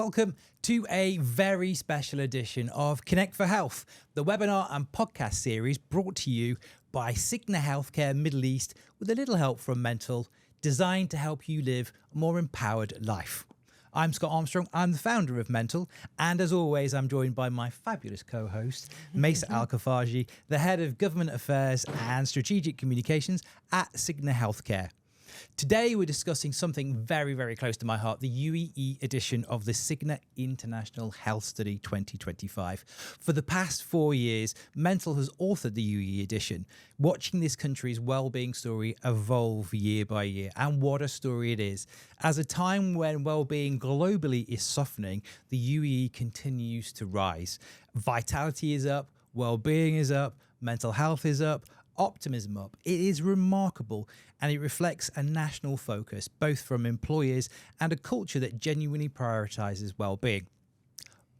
welcome to a very special edition of ConnectForHealth, the webinar and podcast series brought to you by Cigna Healthcare Middle East with a little help from Mentl, designed to help you live a more empowered life. I'm Scott Armstrong, I'm the founder of Mentl, and as always, I'm joined by my fabulous co-host, Maissa Al Khafajy, the Head of Government Affairs and Strategic Communications at Cigna Healthcare. Today, we're discussing something very, very close to my heart, the UAE edition of the Cigna International Health Study 2025. For the past 4 years, Mentl has authored the UAE edition, watching this country's well-being story evolve year by year. And what a story it is. As a time when well-being globally is softening, the UAE continues to rise. Vitality is up, well-being is up, mental health is up, optimism up. It is remarkable, and it reflects a national focus, both from employers and a culture that genuinely prioritizes well-being.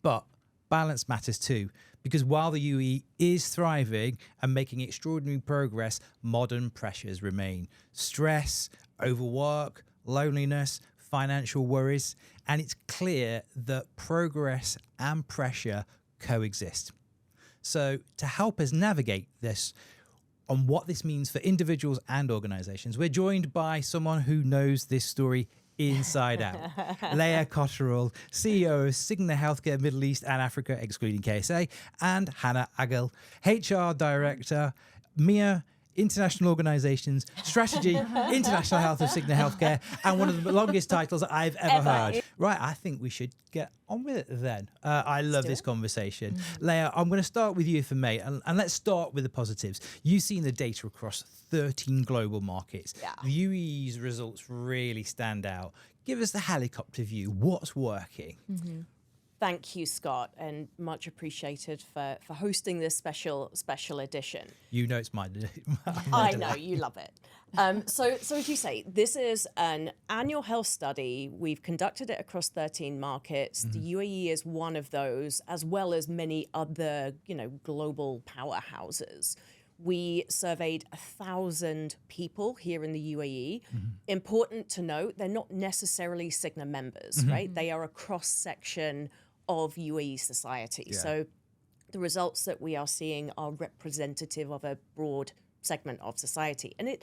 But balance matters too, because while the UAE is thriving and making extraordinary progress, modern pressures remain. Stress, overwork, loneliness, financial worries, and it's clear that progress and pressure coexist. So to help us navigate this, on what this means for individuals and organizations, we're joined by someone who knows this story inside out. Leah Cotterill, CEO of Cigna Healthcare Middle East and Africa, excluding KSA, and Hana, Agil, HR Director, MEA, International Organizations, Strategy, International Health of Cigna Healthcare, and one of the longest titles I've ever heard. Right, I think we should get on with it then. I love this conversation. Leah, I'm going to start with you if I may, and let's start with the positives. You've seen the data across 13 global markets. Yeah. The UAE's results really stand out. Give us the helicopter view. What's working? Thank you, Scott, and much appreciated for hosting this special edition. You know it's my I know, you love it. So as you say, this is an annual health study. We've conducted it across 13 markets. The UAE is one of those, as well as many other, global powerhouses. We surveyed 1,000 people here in the UAE. Important to note, they're not necessarily Cigna members, right? They are a cross-section of UAE society. Yeah. So the results that we are seeing are representative of a broad segment of society. And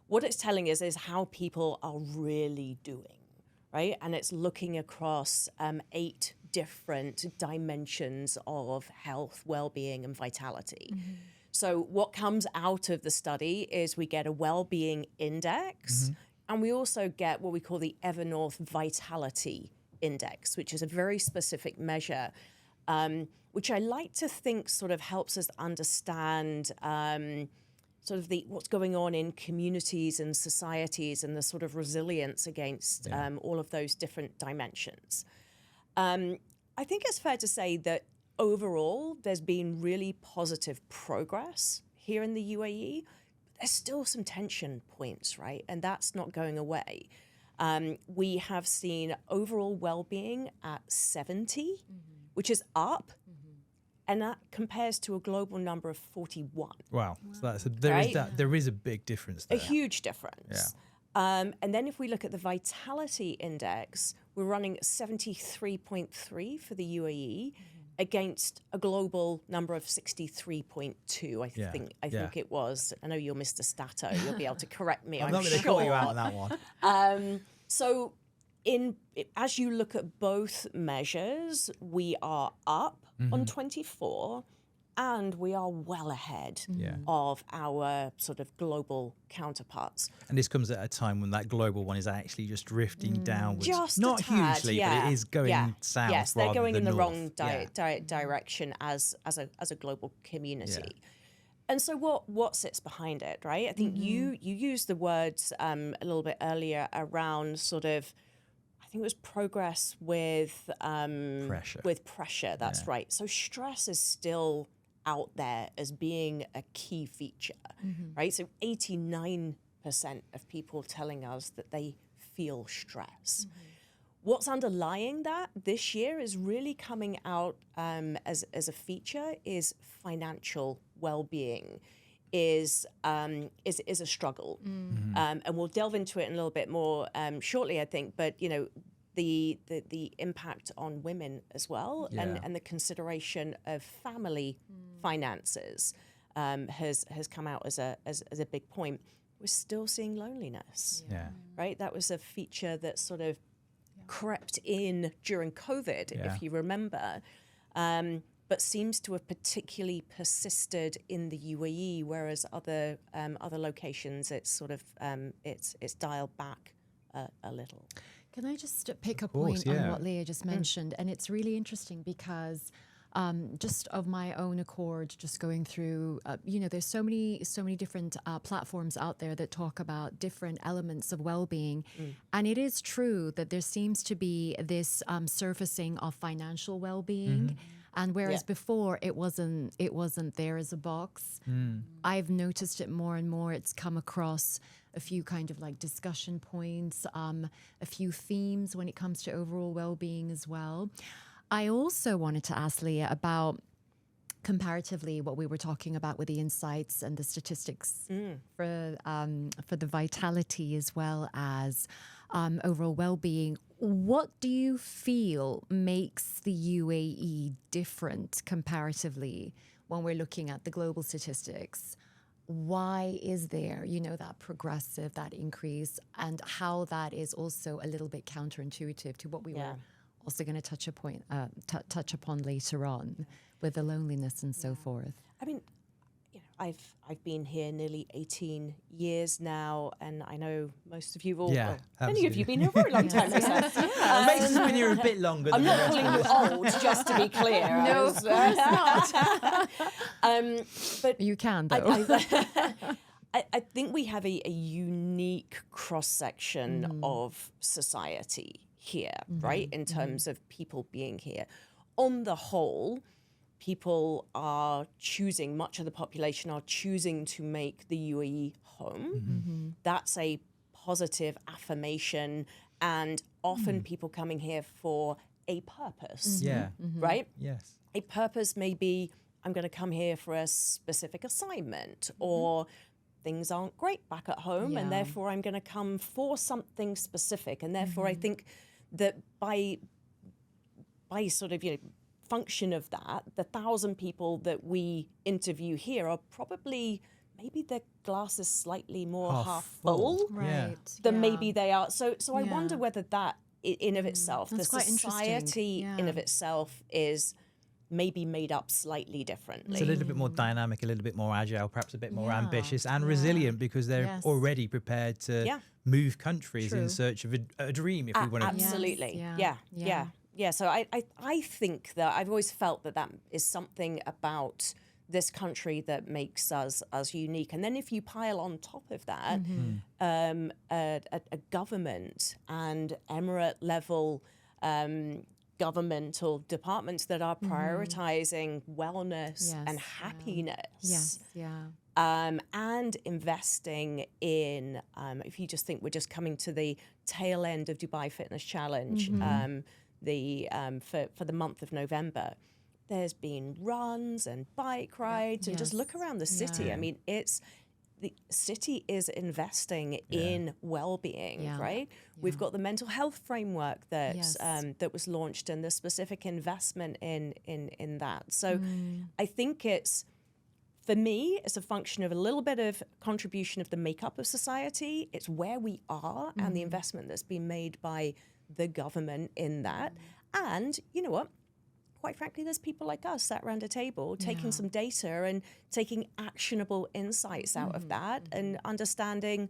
what it's telling us is how people are really doing, right? And it's looking across 8 different dimensions of health, well-being, and vitality. So what comes out of the study is we get a well-being index, and we also get what we call the Evernorth Vitality Index, which is a very specific measure, which I like to think sort of helps us understand sort of what's going on in communities and societies and the sort of resilience against all of those different dimensions. I think it's fair to say that overall, there's been really positive progress here in the UAE. There's still some tension points, right? And that's not going away. We have seen overall well-being at 70, which is up, and that compares to a global number of 41. Wow. So there is a big difference there. A huge difference. Yeah. And then if we look at the Vitality Index, we're running 73.3 for the UAE against a global number of 63.2, I think it was. I know you're Mr. Stato. You'll be able to correct me, I'm not going to call you out on that one. So as you look at both measures, we are up on 24, and we are well ahead of our sort of global counterparts. And this comes at a time when that global one is actually just drifting downwards. Just not a tad, hugely, but it is going south. Yes, they're going in the north. wrong direction as a global community. Yeah. And so what sits behind it, right? I think you used the words a little bit earlier around sort of, I think it was progress with pressure. With pressure, that's right. So stress is still out there as being a key feature, right? So 89% of people telling us that they feel stress. What's underlying that this year is really coming out as a feature is financial well-being is a struggle. And we'll delve into it in a little bit more shortly, I think. But, the impact on women as well, and the consideration of family finances has come out as a big point. We're still seeing loneliness, right? That was a feature that sort of crept in during COVID, if you remember, but seems to have particularly persisted in the UAE, whereas other locations it's sort of it's dialed back a little. Can I just pick a point on what Leah just mentioned? And it's really interesting because just of my own accord, just going through, there's so many different platforms out there that talk about different elements of well-being. And it is true that there seems to be this surfacing of financial well-being. And whereas before it wasn't there as a box, I've noticed it more and more. It's come across a few kind of like discussion points, a few themes when it comes to overall well-being as well. I also wanted to ask Leah about comparatively what we were talking about with the insights and the statistics for the vitality as well as overall well-being. What do you feel makes the UAE different comparatively when we're looking at the global statistics? Why is there, that progressive, that increase, and how that is also a little bit counterintuitive to what we were also going to touch upon later on with the loneliness and so forth? I mean, I've been here nearly 18 years now, and I know most of you all. Many of you have been here a very long time. Maissa's been here a bit longer. I'm not calling you old, just to be clear. No, of course not. But you can, though. I think we have a unique cross-section of society here, right, in terms of people being here. On the whole, people are choosing, much of the population are choosing to make the UAE home. That's a positive affirmation, and often people coming here for a purpose, right? Yes. A purpose may be, I'm going to come here for a specific assignment, or things aren't great back at home, and therefore I'm going to come for something specific. And therefore I think that by sort of, function of that, the 1,000 people that we interview here are probably, maybe their glass is slightly more half full than maybe they are. So I wonder whether that in of itself, the society in of itself is maybe made up slightly differently. It's a little bit more dynamic, a little bit more agile, perhaps a bit more ambitious and resilient, because they're already prepared to move countries in search of a dream, if we want to. Absolutely. Yeah, so I think that I've always felt that is something about this country that makes us unique. And then if you pile on top of that a government and Emirate level governmental departments that are prioritizing wellness and happiness. And investing in, if you just think we're just coming to the tail end of Dubai Fitness Challenge, for the month of November, there's been runs and bike rides, and just look around the city. I mean, the city is investing in well-being, right? We've got the mental health framework that was launched, and the specific investment in that. So I think for me, it's a function of a little bit of contribution of the makeup of society. It's where we are and the investment that's been made by the government in that. And you know what? Quite frankly, there's people like us sat around a table taking some data and taking actionable insights out of that, and understanding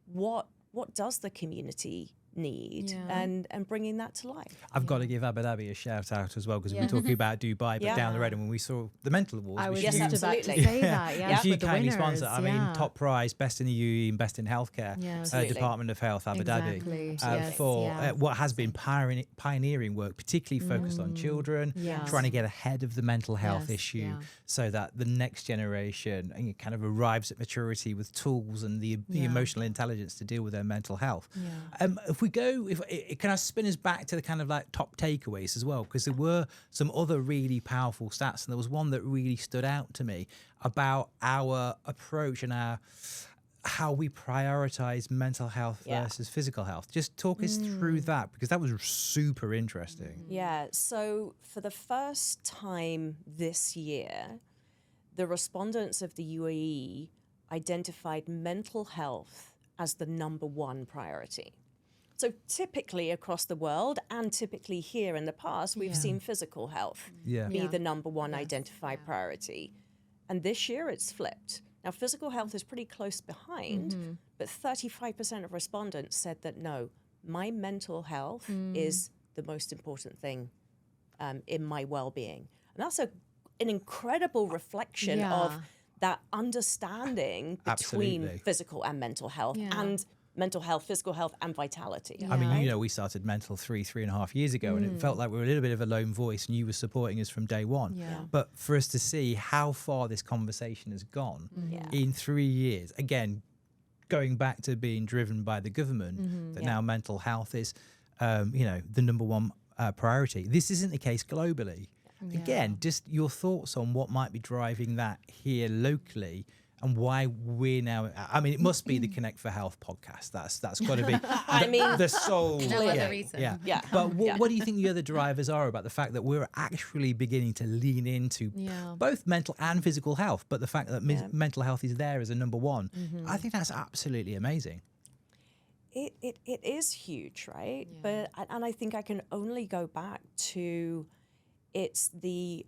what does the community need and bringing that to life. I've got to give Abu Dhabi a shout out as well, because we're talking about Dubai, but down the road, and when we saw the Mental Awards, I was just about to say that. She kindly sponsored. I mean, top prize, best in the UAE and best in healthcare, Department of Health, Abu Dhabi, for what has been pioneering work, particularly focused on children, trying to get ahead of the mental health issue, so that the next generation kind of arrives at maturity with tools and the emotional intelligence to deal with their mental health. If we go, can I spin us back to the kind of like top takeaways as well? Because there were some other really powerful stats, and there was one that really stood out to me about our approach and our how we prioritize mental health versus physical health. Just talk us through that, because that was super interesting. Yeah, so for the first time this year, the respondents of the UAE identified mental health as the number one priority. So typically across the world, and typically here in the past, we've seen physical health be the number one identified priority. And this year it's flipped. Now, physical health is pretty close behind, but 35% of respondents said that, no, my mental health is the most important thing in my well-being. And that's an incredible reflection of that understanding between physical and mental health, and mental health, physical health, and vitality. I mean, you know, we started Mental 3.5 years ago, and it felt like we were a little bit of a lone voice, and you were supporting us from day one. But for us to see how far this conversation has gone in 3 years, again, going back to being driven by the government, that now mental health is, you know, the number one priority. This isn't the case globally. Again, just your thoughts on what might be driving that here locally, and why we're now. I mean, it must be the Connect for Health podcast. That's got to be. The sole. No other reason. Yeah. But what do you think the other drivers are about the fact that we're actually beginning to lean into both mental and physical health, but the fact that mental health is there as a number one? I think that's absolutely amazing. It is huge, right? But I think I can only go back to it's the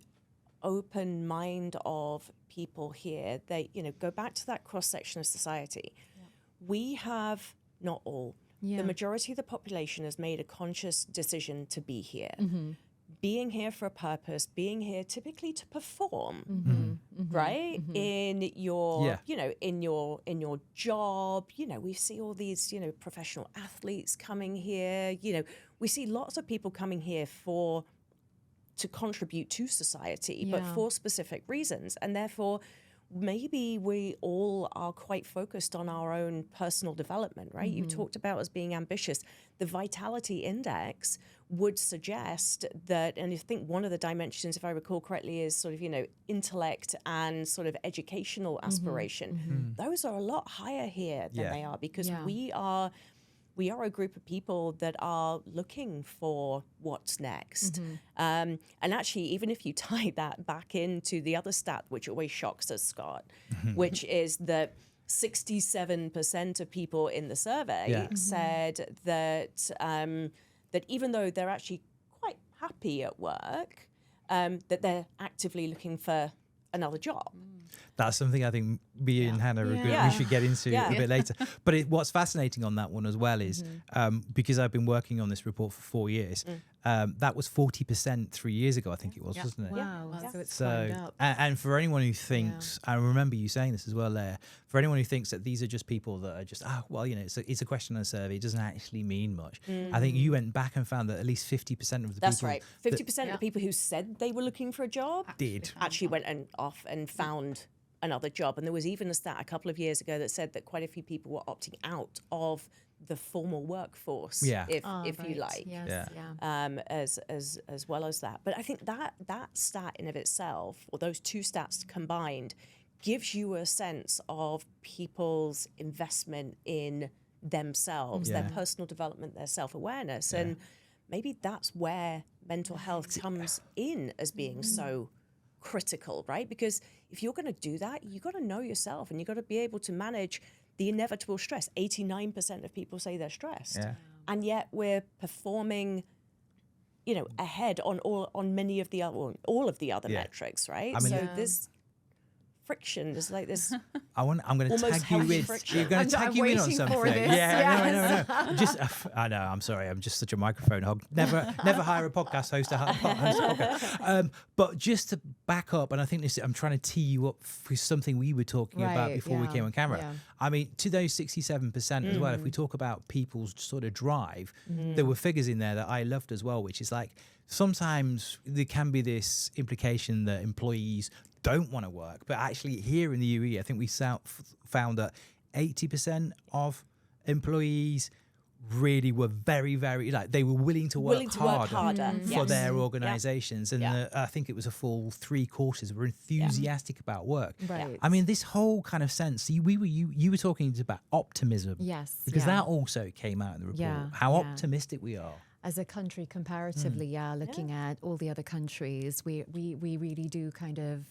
open mind of people here. They, you know, go back to that cross section of society. We have, not all, the majority of the population has made a conscious decision to be here. Being here for a purpose, being here typically to perform, right? In your, you know, in your job, you know, we see all these, you know, professional athletes coming here. You know, we see lots of people coming here to contribute to society, but for specific reasons. And therefore, maybe we all are quite focused on our own personal development, right? You talked about us being ambitious. The vitality index would suggest that, and I think one of the dimensions, if I recall correctly, is sort of, you know, intellect and sort of educational aspiration. Those are a lot higher here than they are, because we are a group of people that are looking for what's next. And actually, even if you tie that back into the other stat, which always shocks us, Scott, which is that 67% of people in the survey said that that even though they're actually quite happy at work, that they're actively looking for another job. That's something I think me and Hannah we should get into a bit later. But what's fascinating on that one as well is because I've been working on this report for 4 years, that was 40% 3 years ago, I think it was, wasn't it? Wow. So it's So, climbed up. and for anyone who thinks, I remember you saying this as well, Leah, for anyone who thinks that these are just people that are just, well, you know, it's a question on a survey, it doesn't actually mean much. I think you went back and found that at least 50% of the That's people. right. 50% of the people who said they were looking for a job actually went off and found another job. And there was even a stat a couple of years ago that said that quite a few people were opting out of the formal workforce, if you like, as well as that. But I think that stat in of itself, or those two stats combined, gives you a sense of people's investment in themselves, their personal development, their self-awareness. And maybe that's where mental health comes in as being so critical, right? Because if you're going to do that, you've got to know yourself, and you've got to be able to manage the inevitable stress. 89% of people say they're stressed. And yet we're performing, you know, ahead on many of the other, all of the other metrics, right? I mean, so this friction is like this. I'm going to tag you in. Friction. You're going to tag you in on something. Yes. No. Just, I know. I'm sorry. I'm just such a microphone hog. Never hire a podcast host to host a podcast. But just to back up, and I think I'm trying to tee you up for something we were talking about before we came on camera. I mean, to those 67% as well, if we talk about people's sort of drive, there were figures in there that I loved as well, which is like, sometimes there can be this implication that employees don't want to work, but actually here in the UAE, I think we found that 80% of employees really were very, very, like, they were willing to work harder for their organizations. And I think it was a full 3/4 were enthusiastic about work. Right. I mean, this whole kind of sense, you were talking about optimism. Yes. Because that also came out in the report, how optimistic we are. As a country comparatively, looking at all the other countries, we really do kind of,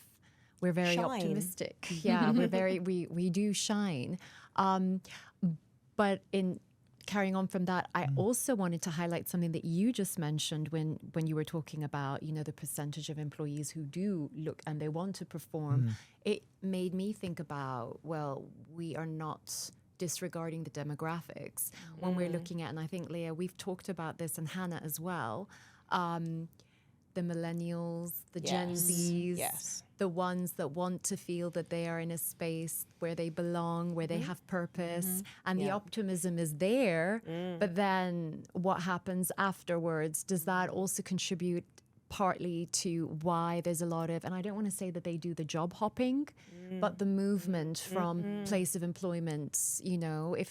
we're very shine. Optimistic. Yeah, we do shine. But in carrying on from that, I also wanted to highlight something that you just mentioned when you were talking about, the percentage of employees who do look and they want to perform. It made me think about, well, we are not disregarding the demographics when we're looking at, and I think, Leah, we've talked about this, and Hana as well, the millennials, the Gen Zs, the ones that want to feel that they are in a space where they belong, where they have purpose, and the optimism is there. But then what happens afterwards? Does that also contribute partly to why there's a lot of, and I don't want to say that they do the job hopping, but the movement from place of employment,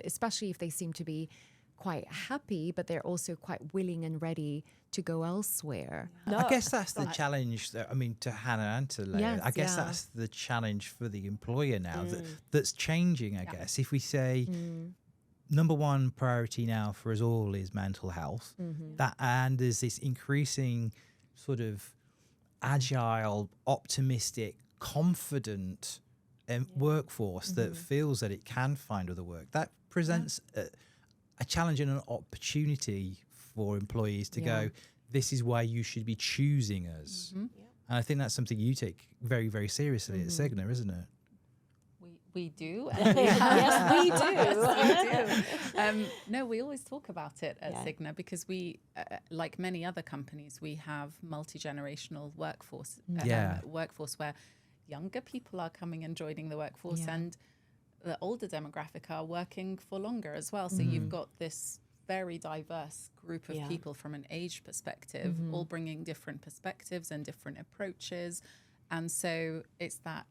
especially if they seem to be quite happy, but they're also quite willing and ready to go elsewhere. I guess that's the challenge, to Hana and to Leah. I guess that's the challenge for the employer now that's changing, I guess. If we say number one priority now for us all is mental health, and there's this increasing sort of agile, optimistic, confident workforce that feels that it can find other work. That presents a challenge and an opportunity for employees to go, this is why you should be choosing us. And I think that's something you take very, very seriously at Cigna, isn't it? We do. Yes, we do. No, we always talk about it at Cigna because we, like many other companies, we have multi-generational workforce where younger people are coming and joining the workforce, and the older demographic are working for longer as well. So you've got this very diverse group of people from an age perspective, all bringing different perspectives and different approaches. And so it's that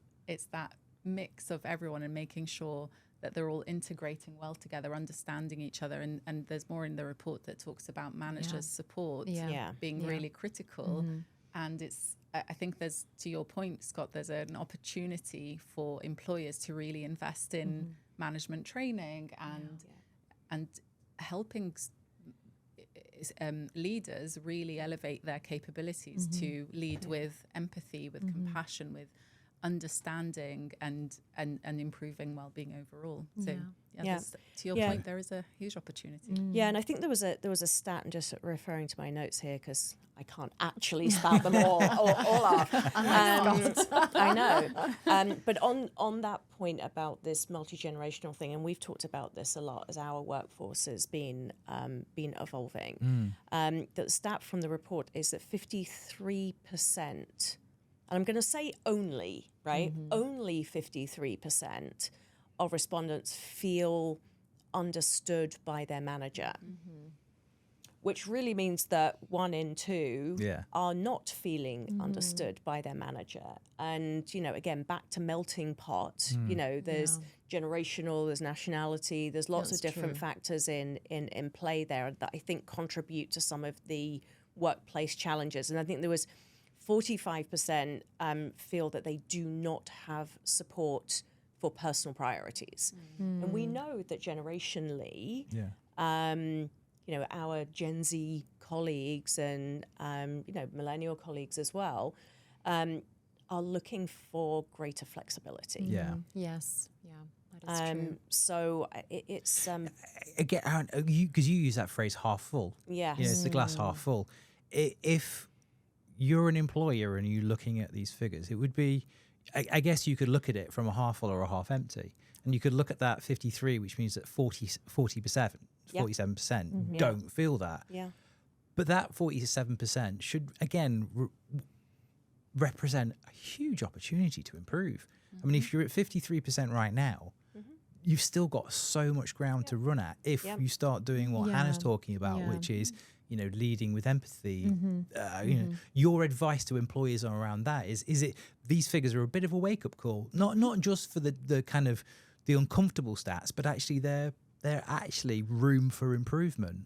mix of everyone and making sure that they're all integrating well together, understanding each other. And there's more in the report that talks about managers' support being really critical. And I think there's, to your point, Scott, there's an opportunity for employers to really invest in management training and helping leaders really elevate their capabilities to lead with empathy, with compassion, with understanding and improving well-being overall. So to your point, there is a huge opportunity. Yeah, and I think there was a stat, and just referring to my notes here because I can't actually spout them all off. I know. But on that point about this multi-generational thing, and we've talked about this a lot as our workforce has been evolving. The stat from the report is that 53%, and I'm going to say only, right? Only 53% of respondents feel understood by their manager, which really means that 1 in 2 are not feeling understood by their manager. And, again, back to melting pot, there's generational, there's nationality, there's lots of different factors in play there that I think contribute to some of the workplace challenges. And I think there was 45% feel that they do not have support for personal priorities. And we know that generationally, our Gen Z colleagues and, millennial colleagues as well, are looking for greater flexibility. Yes. Yeah, that is true. So it's... Again, because you use that phrase half full. Yes. It's the glass half full. If you're an employer and you're looking at these figures, it would be, I guess you could look at it from a half full or a half empty. And you could look at that 53, which means that 47% don't feel that. Yeah. But that 47% should, again, represent a huge opportunity to improve. I mean, if you're at 53% right now, you've still got so much ground to run at if you start doing what Hannah's talking about, which is, leading with empathy. Your advice to employers around that is it these figures are a bit of a wake-up call, not just for the kind of the uncomfortable stats, but actually they're there actually room for improvement.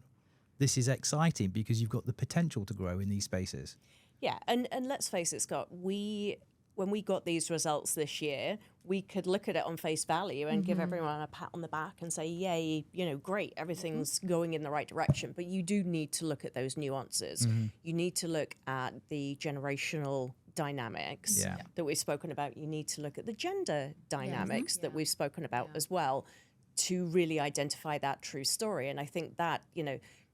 This is exciting because you've got the potential to grow in these spaces. Yeah, and let's face it, Scott, when we got these results this year, we could look at it on face value and give everyone a pat on the back and say, yay, great, everything's going in the right direction. But you do need to look at those nuances. You need to look at the generational dynamics that we've spoken about. You need to look at the gender dynamics that we've spoken about as well to really identify that true story. And I think that,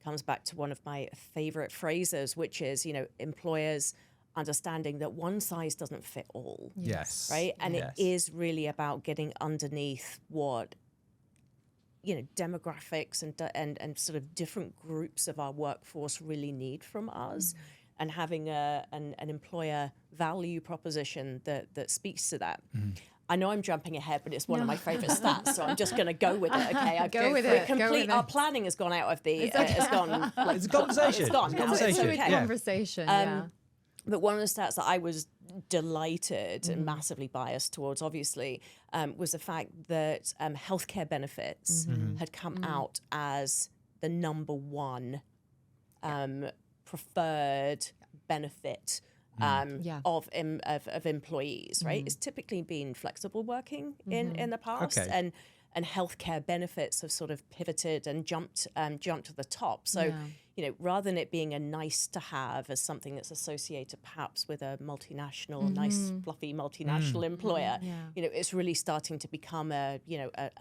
comes back to one of my favorite phrases, which is, employers understanding that one size doesn't fit all. Yes. Right? And it is really about getting underneath what, demographics and sort of different groups of our workforce really need from us, and having an employer value proposition that speaks to that. I know I'm jumping ahead, but it's one of my favorite stats, so I'm just going to go with it. Okay, Go with it. Our planning has gone out of the. It's gone. It's a conversation. It's gone. It's a It's conversation. okay. Conversation. But one of the stats that I was delighted and massively biased towards, obviously, was the fact that healthcare benefits had come out as the number one preferred benefit of employees. Right, it's typically been flexible working in the past, and healthcare benefits have sort of pivoted and jumped to the top. So. Rather than it being a nice to have as something that's associated perhaps with a multinational, nice fluffy multinational employer, it's really starting to become a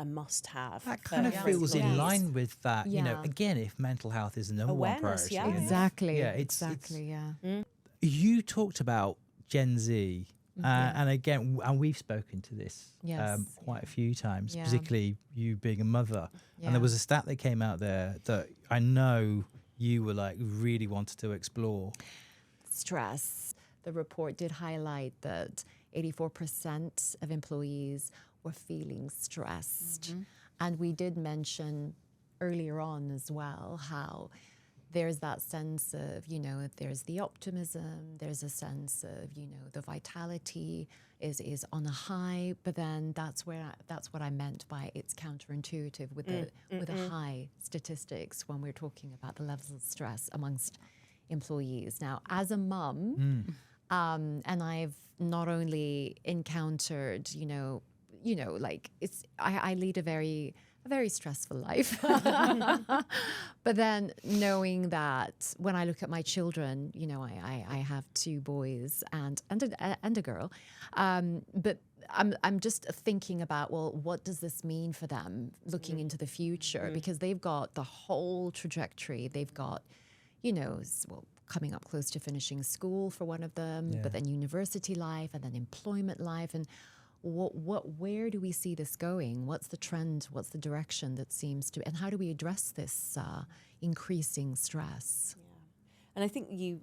must have. That kind of feels in line with that. Again, if mental health is the number one priority. Exactly. Exactly. You talked about Gen Z. And again, and we've spoken to this quite a few times, particularly you being a mother. And there was a stat that came out there that I know you were really wanted to explore. Stress. The report did highlight that 84% of employees were feeling stressed. And we did mention earlier on as well how there's that sense of, there's the optimism, there's a sense of, the vitality is on a high, but then that's what I meant by it's counterintuitive with the high statistics when we're talking about the levels of stress amongst employees. Now, as a mum, and I've not only encountered, I lead a very stressful life. But then knowing that when I look at my children, I have two boys and a girl, but I'm just thinking about, well, what does this mean for them looking into the future? Because they've got the whole trajectory. They've got, coming up close to finishing school for one of them, but then university life and then employment life. And where do we see this going? What's the trend? What's the direction that seems to, and how do we address this increasing stress? Yeah. And I think you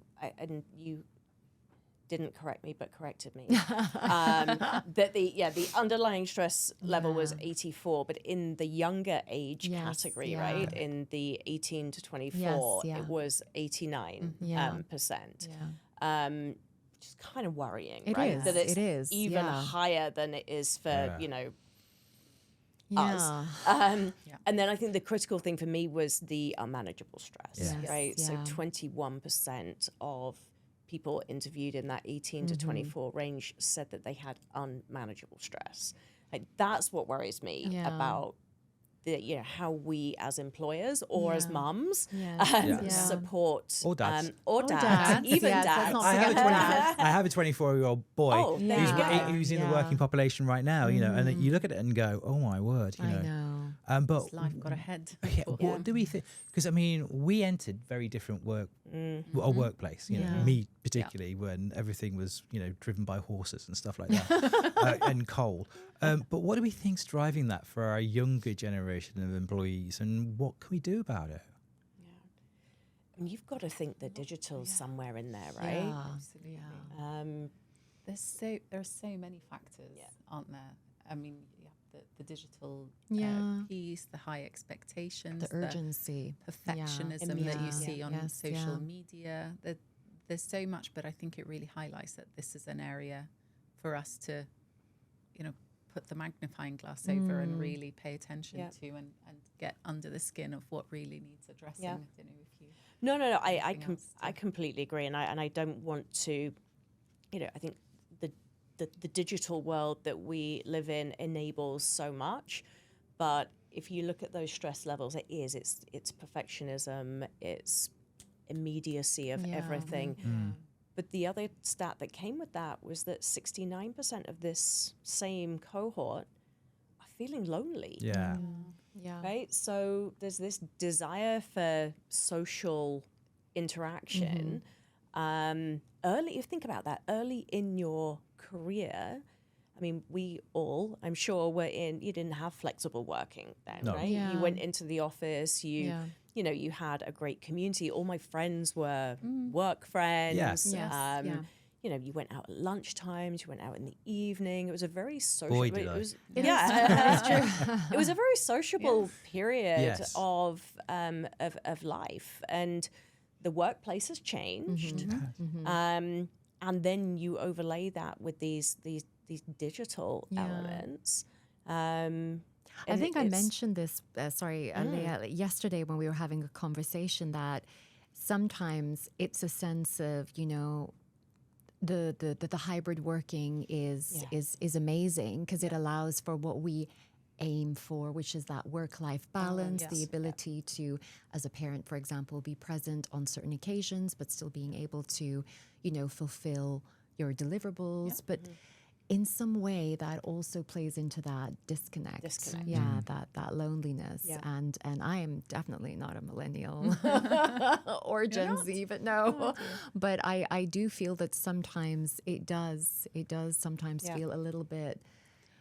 didn't correct me, but corrected me. That the underlying stress level was 84, but in the younger age category, right, in the 18 to 24, it was 89%. Which is kind of worrying, right? Is. That it's it is even higher than it is for us. And then I think the critical thing for me was the unmanageable stress, right? So 21% of people interviewed in that 18 to 24 range said that they had unmanageable stress. Like, that's what worries me about how we as employers or as mums support or dads, even dads. I have a 24-year-old boy who's in the Yeah. working population right now. And you look at it and go, "Oh my word!" I know. But His life got ahead. What do we think? Because we entered very different workplace. Me particularly when everything was driven by horses and stuff like that, and coal. But what do we think's driving that for our younger generation of employees, and what can we do about it? And you've got to think the digital's somewhere in there, right? Yeah. Absolutely. There's so many factors, aren't there? I mean, the digital piece, the high expectations, The urgency. the perfectionism that you see on Yes, social media. There's so much, but I think it really highlights that this is an area for us to, put the magnifying glass over and really pay attention to and get under the skin of what really needs addressing. Yeah. I don't know if you. No. I completely agree, and I don't want to, I think the digital world that we live in enables so much, but if you look at those stress levels, it's perfectionism, it's immediacy of everything. But the other stat that came with that was that 69% of this same cohort are feeling lonely. Yeah. Right? So there's this desire for social interaction. Early, if you think about that, early in your career, I mean, we all, I'm sure, you didn't have flexible working then, right? You went into the office, you had a great community. All my friends were work friends. Yes. You went out at lunchtimes, you went out in the evening. It was a very social. Boy, did I. It's true. It was a very sociable period Yes. of life, and the workplace has changed. And then you overlay that with these digital elements. I think I mentioned this, Leah, yesterday when we were having a conversation, that sometimes it's a sense of, the hybrid working is amazing because it allows for what we aim for, which is that work-life balance, the ability to, as a parent, for example, be present on certain occasions, but still being able to, fulfill your deliverables. But in some way that also plays into that disconnect. Yeah, that loneliness. Yeah. And I am definitely not a millennial or Gen Z, but no. But I do feel that sometimes it does sometimes feel a little bit,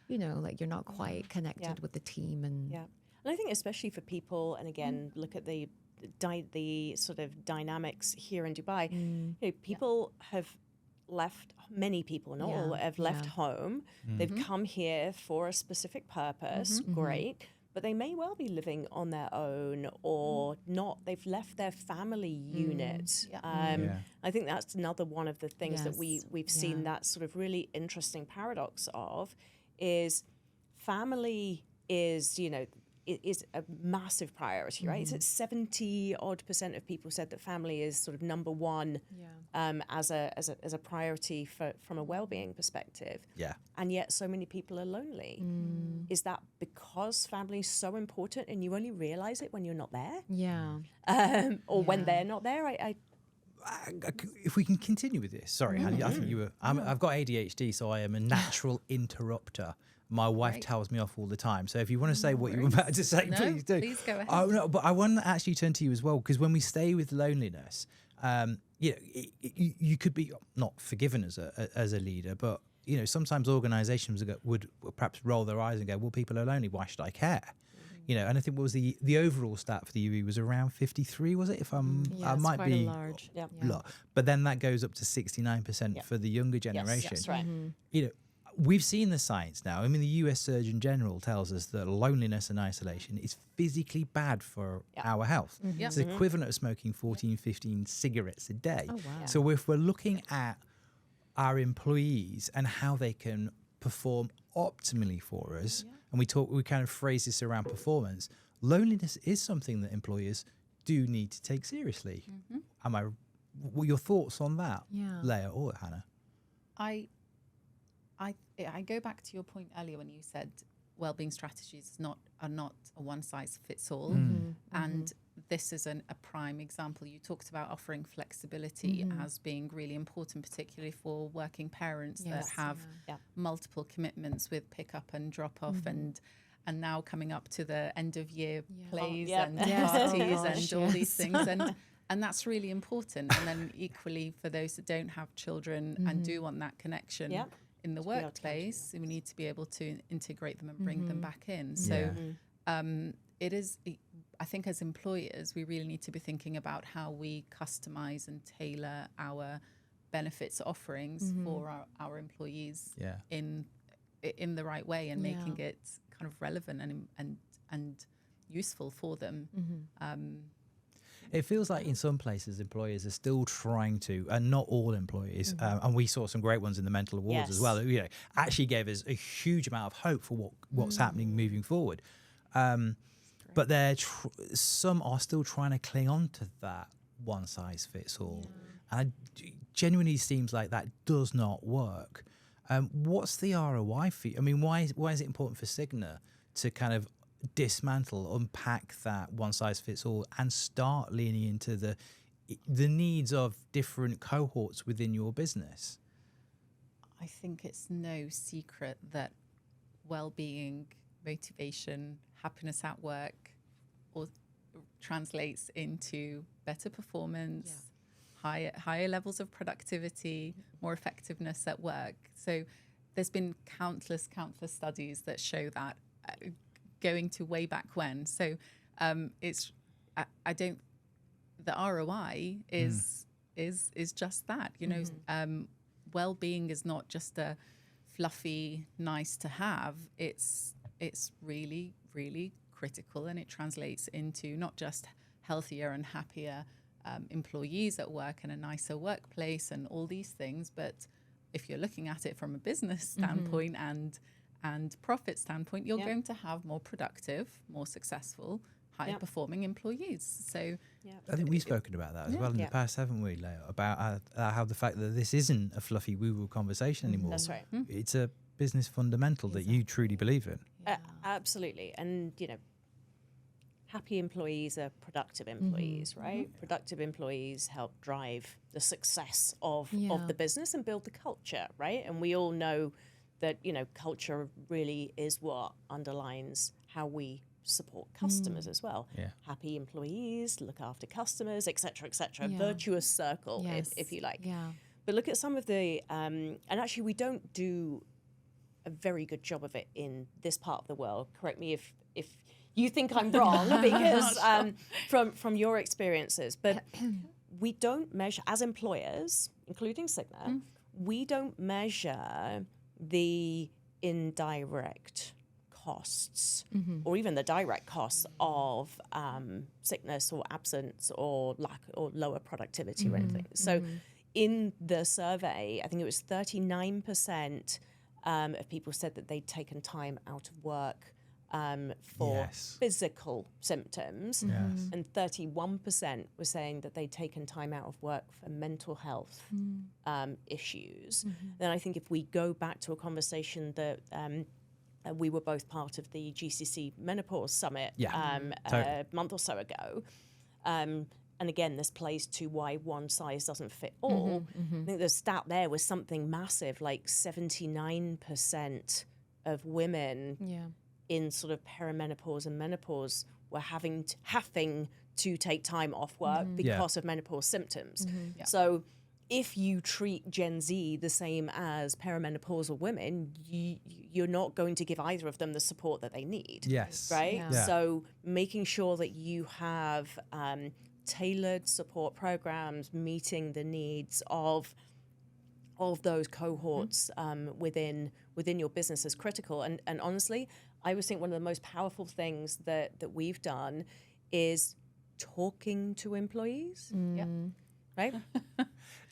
like you're not quite connected with the team. And I think especially for people, and again, look at the sort of dynamics here in Dubai. People have left, many people, not all, have left home. They've come here for a specific purpose, great, but they may well be living on their own or not. They've left their family unit. I think that's another one of the things that we've seen that sort of really interesting paradox of, is family is, it is a massive priority, right? So it's 70% of people said that family is sort of number one as a priority from a well-being perspective. Yeah. And yet so many people are lonely. Is that because family is so important and you only realize it when you're not there? Or when they're not there? If we can continue with this, sorry, Hana, I think you were. I've got ADHD, so I am a natural interrupter. My wife tells me off all the time. So if you want to say what you were about to say, please do. Please go ahead. Oh, no, but I want to actually turn to you as well, because when we stay with loneliness, you could be not forgiven as a leader, but sometimes organisations would perhaps roll their eyes and go, "Well, people are lonely. Why should I care?" And I think what was the overall stat for the UAE was around 53, was it? If I might quite be a large. lot, but then that goes up to 69% for the younger generation. Yes, that's right. We've seen the science now. I mean, the US Surgeon General tells us that loneliness and isolation is physically bad for our health. It's the equivalent of smoking 14, 15 cigarettes a day. Oh, wow. So if we're looking at our employees and how they can perform optimally for us, and we kind of phrase this around performance, loneliness is something that employers do need to take seriously. What are your thoughts on that, Leah or Hana? I go back to your point earlier when you said wellbeing strategies are not a one size fits all, and this is a prime example. You talked about offering flexibility as being really important, particularly for working parents that have multiple commitments with pick up and drop off, and now coming up to the end of year plays and parties and all these things, and that's really important. And then equally for those that don't have children and do want that connection in the workplace, we need to be able to integrate them and bring them back in. So it is, I think as employers, we really need to be thinking about how we customize and tailor our benefits offerings for our employees in the right way, and making it kind of relevant and useful for them. It feels like in some places employers are still trying to, and not all employees, and we saw some great ones in the mental awards as well, actually gave us a huge amount of hope for what's happening moving forward. but some are still trying to cling on to that one size fits all. And it genuinely seems like that does not work. What's the ROI for you? I mean, why is it important for Cigna to kind of dismantle, unpack that one size fits all and start leaning into the needs of different cohorts within your business? I think it's no secret that well-being, motivation, happiness at work all translates into better performance, higher levels of productivity, more effectiveness at work. So there's been countless studies that show that, going to way back when. So the ROI is just that, you know. Well-being is not just a fluffy nice to have. It's really, really critical, and it translates into not just healthier and happier employees at work and a nicer workplace and all these things, but if you're looking at it from a business standpoint and profit standpoint, you're going to have more productive, more successful, higher performing employees. So I think we've spoken about that as well in the past, haven't we, Leah? About how the fact that this isn't a fluffy woo-woo conversation anymore. That's right. It's a business fundamental that you truly believe in. Absolutely. And, you know, happy employees are productive employees, right? Productive employees help drive the success of the business and build the culture, right? And we all know that, you know, culture really is what underlines how we support customers as well. Happy employees look after customers, etc., etc. Virtuous circle, if you like. But look at some of the and actually we don't do a very good job of it in this part of the world. Correct me if you think I'm wrong, because from your experiences, but we don't measure, as employers, including Cigna, we don't measure the indirect costs or even the direct costs of sickness or absence or lack or lower productivity or anything. So in the survey, I think it was 39% of people said that they'd taken time out of work for physical symptoms, and 31% were saying that they'd taken time out of work for mental health issues. Then I think if we go back to a conversation that we were both part of the GCC Menopause Summit a month or so ago, and again, this plays to why one size doesn't fit all. I think the stat there was something massive, like 79% of women in sort of perimenopause and menopause were having to take time off work because of menopause symptoms. So if you treat Gen Z the same as perimenopausal women, you're not going to give either of them the support that they need. Right? So making sure that you have tailored support programs meeting the needs of those cohorts within your business is critical. And honestly, I always think one of the most powerful things that we've done is talking to employees. Right?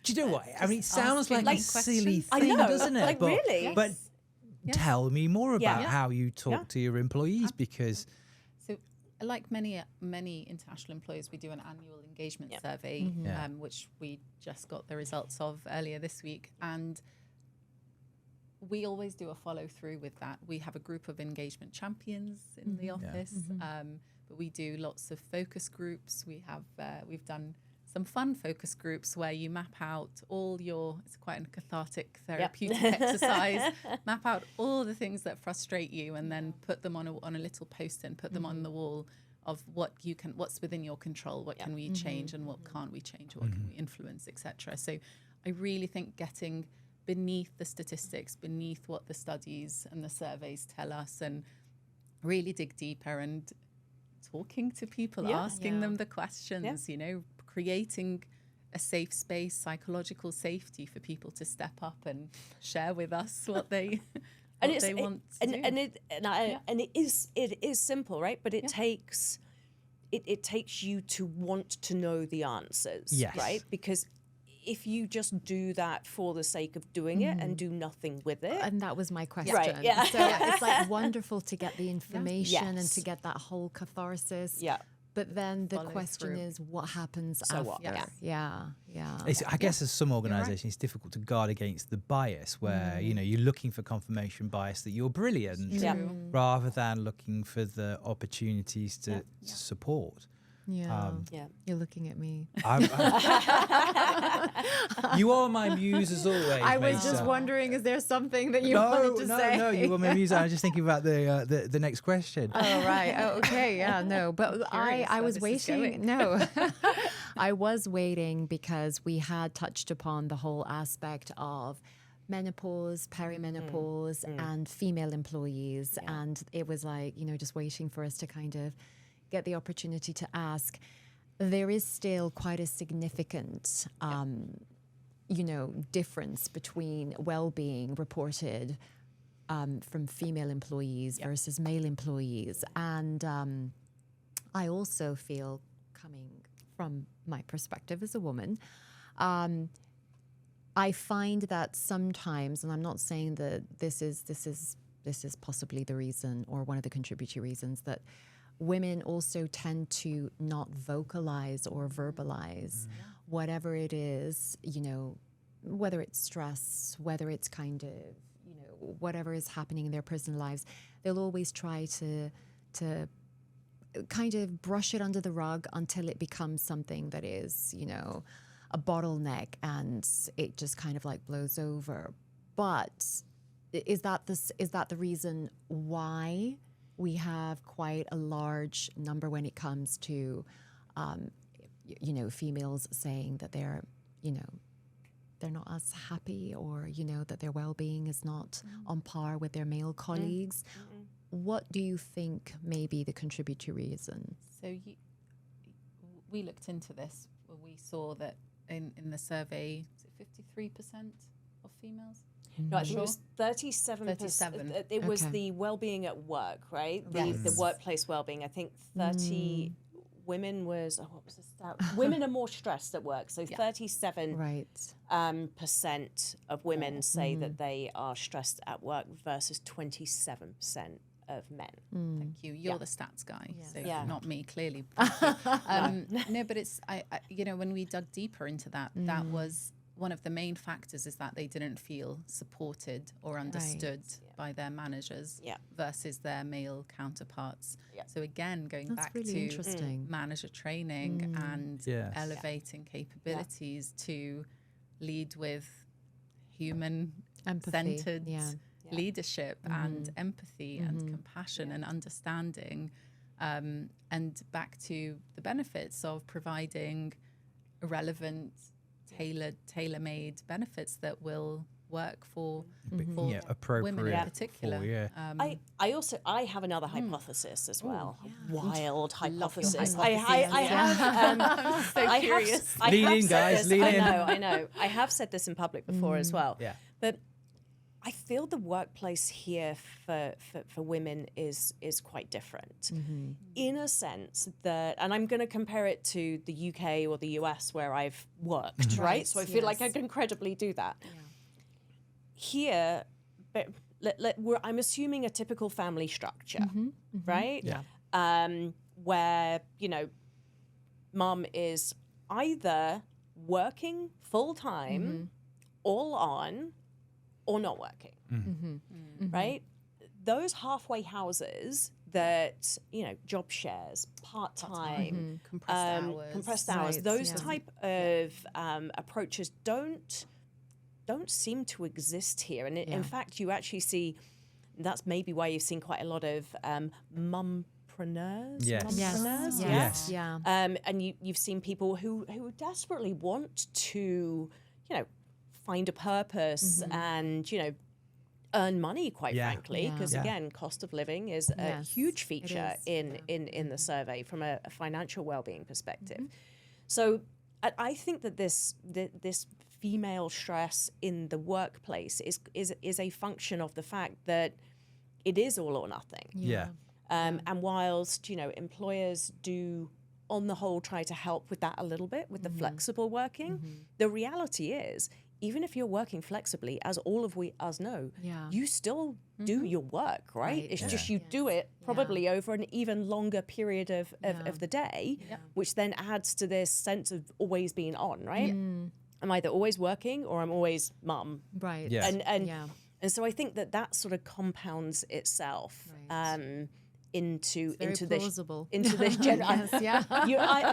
Do you know what? I mean, it sounds like a silly thing, doesn't it? Like, really? But tell me more about how you talk to your employees, because... So, like many international employers, we do an annual engagement survey, which we just got the results of earlier this week. And we always do a follow-through with that. We have a group of engagement champions in the office, but we do lots of focus groups. We've done some fun focus groups where you map out it's quite a cathartic therapeutic exercise, map out all the things that frustrate you and then put them on a little post-it and put them on the wall of what's within your control, what can we change and what can't we change, what can we influence, etc. So I really think getting beneath the statistics, beneath what the studies and the surveys tell us, and really dig deeper and talking to people, asking them the questions, you know, creating a safe space, psychological safety for people to step up and share with us what they want to do. And it is simple, right? But it takes you to want to know the answers, right? Because if you just do that for the sake of doing it and do nothing with it. And that was my question. Right, yeah. So it's like wonderful to get the information and to get that whole catharsis. Yeah. But then the Follow question through. is what happens So after? what? Yeah. I guess as some organisations, it's difficult to guard against the bias where, you know, you're looking for confirmation bias that you're brilliant rather than looking for the opportunities to support. Yeah. You're looking at me. You are my muse as always. I was Maissa. just wondering, is there something that you wanted to say? No, you were my muse. I was just thinking about the next question. Oh, right. Oh, okay. Yeah, no. But I was waiting. No, I was waiting because we had touched upon the whole aspect of menopause, perimenopause, and female employees. And it was like, you know, just waiting for us to kind of get the opportunity to ask. There is still quite a significant, you know, difference between well-being reported from female employees versus male employees. And I also feel, coming from my perspective as a woman, I find that sometimes, and I'm not saying that this is possibly the reason or one of the contributory reasons, that women also tend to not vocalize or verbalize whatever it is, you know, whether it's stress, whether it's kind of, you know, whatever is happening in their personal lives. They'll always try to kind of brush it under the rug until it becomes something that is, you know, a bottleneck and it just kind of like blows over. But is that the reason why we have quite a large number when it comes to, you know, females saying that they're, you know, they're not as happy, or, you know, that their well-being is not on par with their male colleagues? What do you think may be the contributory reason? So we looked into this. We saw that in the survey, is it 53% of females? No, I think it was 37%. It was the well-being at work, right? The workplace well-being. I think 30 women was, what was the stat? Women are more stressed at work. So 37% of women say that they are stressed at work versus 27% of men. Thank you. You're the stats guy, so not me, clearly. No, but it's, I you know, when we dug deeper into that, that was one of the main factors, is that they didn't feel supported or understood by their managers versus their male counterparts. So again, going back really to manager training and elevating capabilities to lead with human-centered leadership and empathy and compassion and understanding, and back to the benefits of providing relevant, tailor-made benefits that will work for women in particular. I have another hypothesis as well. Wild hypothesis. I'm so curious. Lean in, guys. Lean in. I know. I have said this in public before as well. But I feel the workplace here for women is quite different, in a sense that, and I'm going to compare it to the UK or the US where I've worked, right? So I feel like I can credibly do that. Here, but I'm assuming a typical family structure, right? Where, you know, mum is either working full time, all on, or not working, right? Those halfway houses that, you know, job shares, part-time, compressed hours, those type of approaches don't seem to exist here. And in fact, you actually see, that's maybe why you've seen quite a lot of mumpreneurs. And you've seen people who desperately want to, you know, find a purpose and, you know, earn money, quite frankly, because again, cost of living is a huge feature in the survey from a financial well-being perspective. So I think that this female stress in the workplace is a function of the fact that it is all or nothing. And whilst, you know, employers do on the whole try to help with that a little bit with the flexible working. The reality is, even if you're working flexibly, as all of us know, you still do your work, right? It's just you do it probably over an even longer period of the day, which then adds to this sense of always being on, right? I'm either always working or I'm always mum. Right. Yes. And so I think that sort of compounds itself into plausible. this general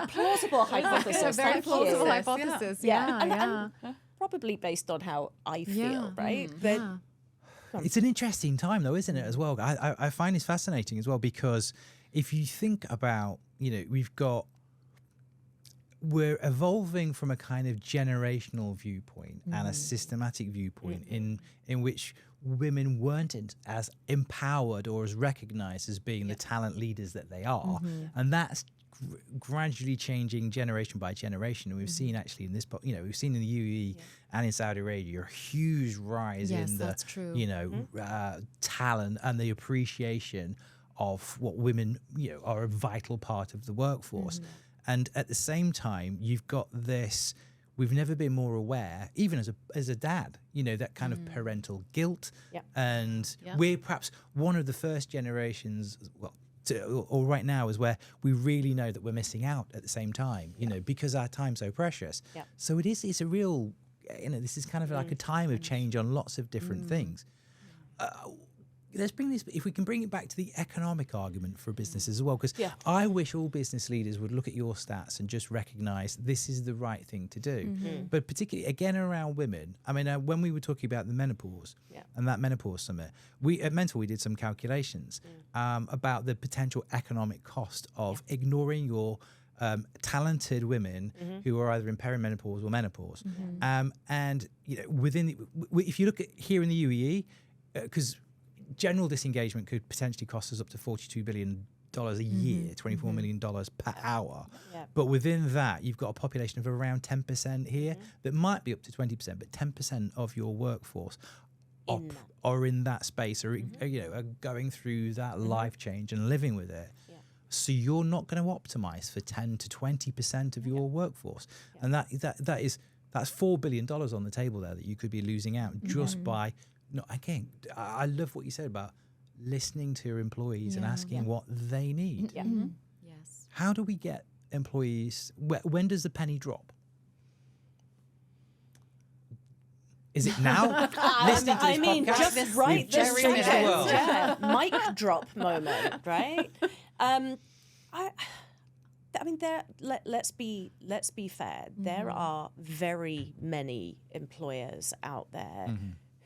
plausible hypothesis. It's a very plausible Thank you. hypothesis. And probably based on how I feel, right? But it's an interesting time, though, isn't it? As well, I find this fascinating as well, because if you think about, we're evolving from a kind of generational viewpoint and a systematic viewpoint in which women weren't as empowered or as recognized as being the talent leaders that they are. And that's gradually changing generation by generation. And we've seen actually in this, we've seen in the UAE and in Saudi Arabia a huge rise in the, talent and the appreciation of what women, are a vital part of the workforce. And at the same time, you've got this, we've never been more aware, even as a dad, that kind of parental guilt. And we're perhaps one of the first generations, or right now, is where we really know that we're missing out at the same time, because our time's so precious. So it's a real, this is kind of like a time of change on lots of different things. Let's bring this, if we can bring it back to the economic argument for businesses as well, because I wish all business leaders would look at your stats and just recognize this is the right thing to do. But particularly, again, around women, I mean, when we were talking about the menopause and that menopause summit, at Mentl, we did some calculations about the potential economic cost of ignoring your talented women who are either in perimenopause or menopause. And, if you look at here in the UAE, because general disengagement could potentially cost us up to $42 billion a year, $24 million per hour. But within that, you've got a population of around 10% here that might be up to 20%, but 10% of your workforce are in that space, or are going through that life change and living with it. So you're not going to optimize for 10 to 20% of your workforce. And that's $4 billion on the table there that you could be losing out just by... No, again, I love what you said about listening to your employees and asking what they need. Yes. How do we get employees? When does the penny drop? Is it now? Listening to this podcast? Just right this second. Mic drop moment, right? Let's be fair. There are very many employers out there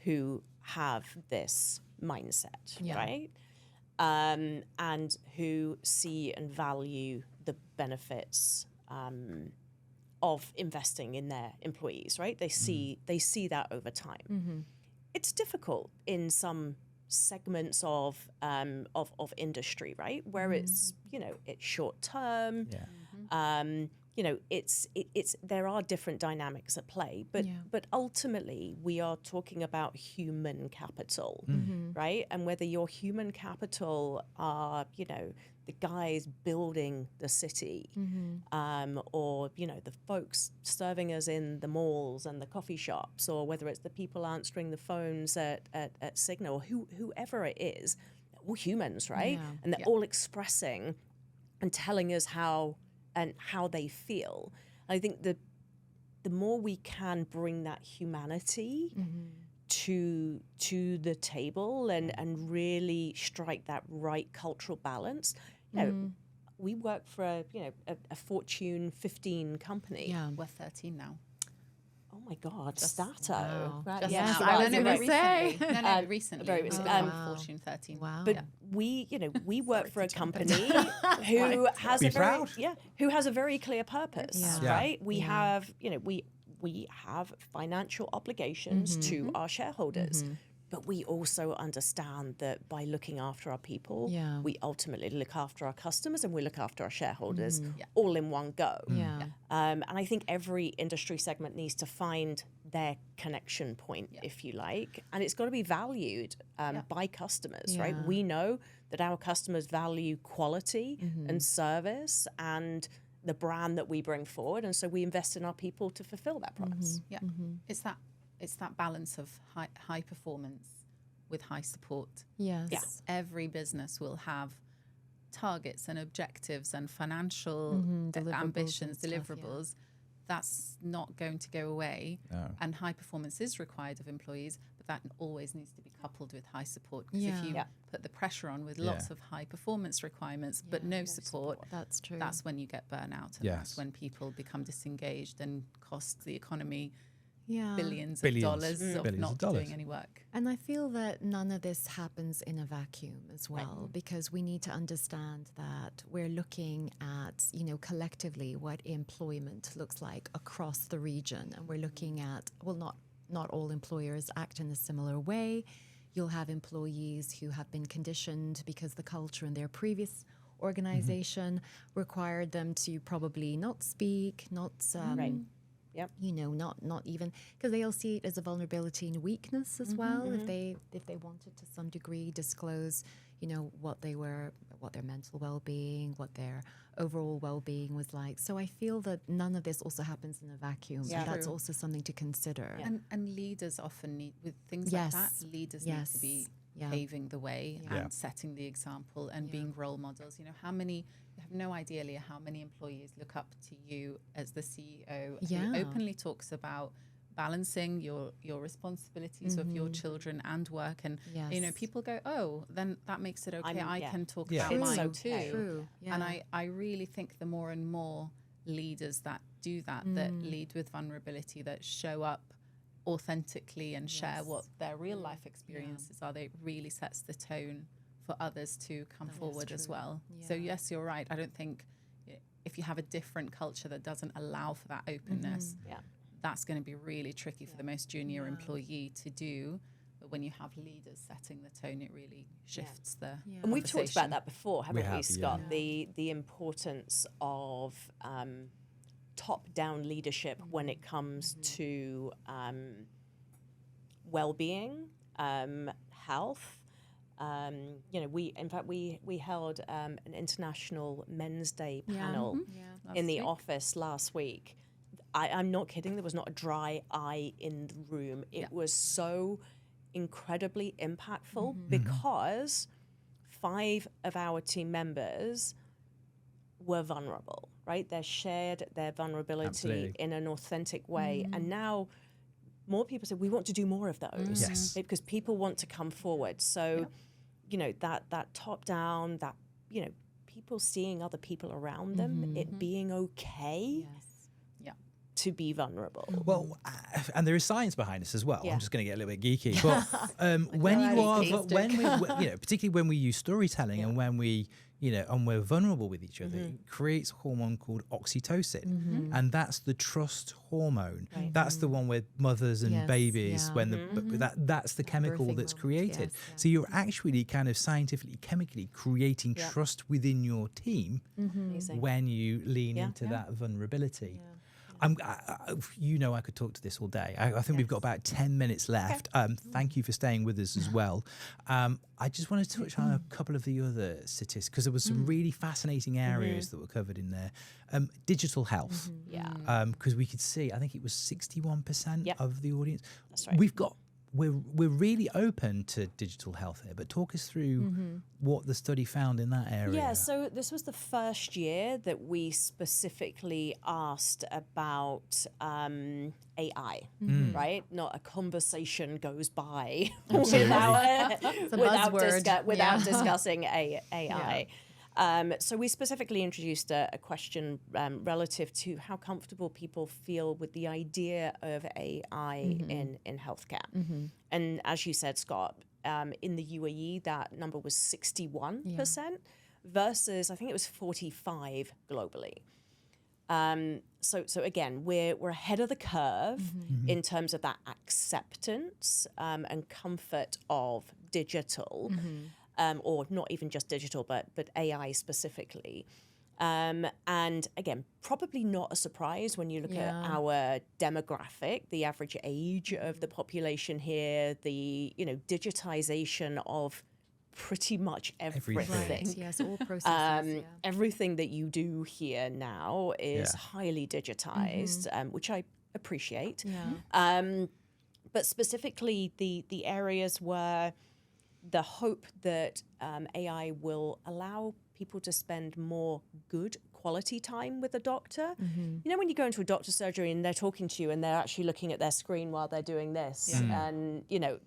who have this mindset, right? And who see and value the benefits of investing in their employees, right? They see that over time. It's difficult in some segments of industry, right, where it's it's short term. It's there are different dynamics at play, but ultimately we are talking about human capital, right? And whether your human capital are, the guys building the city, or, the folks serving us in the malls and the coffee shops, or whether it's the people answering the phones at Cigna, or whoever it is, they're all humans, right? And they're all expressing and telling us how they feel. I think the more we can bring that humanity to the table and really strike that right cultural balance. We work for a Fortune 15 company. Yeah, we're 13 now. Oh my God, Stato. Wow. Right? Just Yes, I was going to say. Recently. Very recently. Fortune 13. Wow. But we work for a company who has a very clear purpose, right? We have, we have financial obligations to our shareholders. But we also understand that by looking after our people, we ultimately look after our customers and we look after our shareholders all in one go. And I think every industry segment needs to find their connection point, if you like. And it's got to be valued by customers, right? We know that our customers value quality and service and the brand that we bring forward, and so we invest in our people to fulfill that promise. Yeah, it's that balance of high performance with high support. Yes. Yeah. Every business will have targets and objectives and financial ambitions, deliverables. That's not going to go away. No. And high performance is required of employees, but that always needs to be coupled with high support. Because if you put the pressure on with lots of high performance requirements, but no support, That's true. that's when you get burnout. And that's when people become disengaged and cost the economy billions of dollars of not doing any work. And I feel that none of this happens in a vacuum as well, because we need to understand that we're looking at, collectively what employment looks like across the region. And we're looking at, well, not all employers act in a similar way. You'll have employees who have been conditioned because the culture in their previous organization required them to probably not speak, not Yep. not even, because they'll see it as a vulnerability and weakness as well. If they wanted to some degree disclose, what their mental well-being, what their overall well-being was like. So I feel that none of this also happens in a vacuum. Yeah. And that's True. also something to consider. And leaders often need, with things like that, leaders need to be paving the way and setting the example and being role models. You have no idea, Leah, how many employees look up to you as the CEO who openly talks about balancing your responsibilities of your children and work. And, people go, oh, then that makes it okay. I can talk about It's mine okay. too. True. Yeah. And I really think the more and more leaders that do that, that lead with vulnerability, that show up authentically and share what their real life experiences are, that really sets the tone for others to come forward as well. So yes, you're right. I don't think if you have a different culture that doesn't allow for that openness, that's going to be really tricky for the most junior employee to do. But when you have leaders setting the tone, it really shifts the And we've talked about conversation. that before, haven't we, Scott? Yeah. The importance of top-down leadership when it comes to well-being, health. We held an International Men's Day panel in the office last week. I'm not kidding. There was not a dry eye in the room. It was so incredibly impactful because 5 of our team members were vulnerable, right? They shared their vulnerability in an authentic way. And now more people say, we want to do more of those. Yes. Because people want to come forward. So, that top down, that, people seeing other people around them, it being okay to be vulnerable. Well, and there is science behind this as well. Yeah. I'm just going to get a little bit geeky, but particularly when we use storytelling and when we, and we're vulnerable with each other, it creates a hormone called oxytocin, and that's the trust hormone. Right. That's the one with mothers and babies when that's the chemical birthing that's moment, created. yes, So you're actually kind of scientifically, chemically creating trust within your team when you lean into that vulnerability. I could talk to this all day. I think we've got about 10 minutes left. Thank you for staying with us as well. I just wanted to touch on a couple of the other statistics because there was some really fascinating areas that were covered in there. Digital health. Because we could see, I think it was 61% of the audience. That's right. We're really open to digital health here, but talk us through what the study found in that area. Yeah, so this was the first year that we specifically asked about AI, right? Not a conversation goes by without discussing AI. So we specifically introduced a question relative to how comfortable people feel with the idea of AI in healthcare. And as you said, Scott, in the UAE, that number was 61% versus I think it was 45 globally. So again, we're ahead of the curve in terms of that acceptance and comfort of digital. Or not even just digital, but AI specifically. And again, probably not a surprise when you look at our demographic, the average age of the population here, the digitization of pretty much everything. Right. Yes, all processes. Everything that you do here now is highly digitized, which I appreciate. But specifically the areas where the hope that AI will allow people to spend more good quality time with a doctor. You know, when you go into a doctor's surgery and they're talking to you and they're actually looking at their screen while they're doing this, and you know,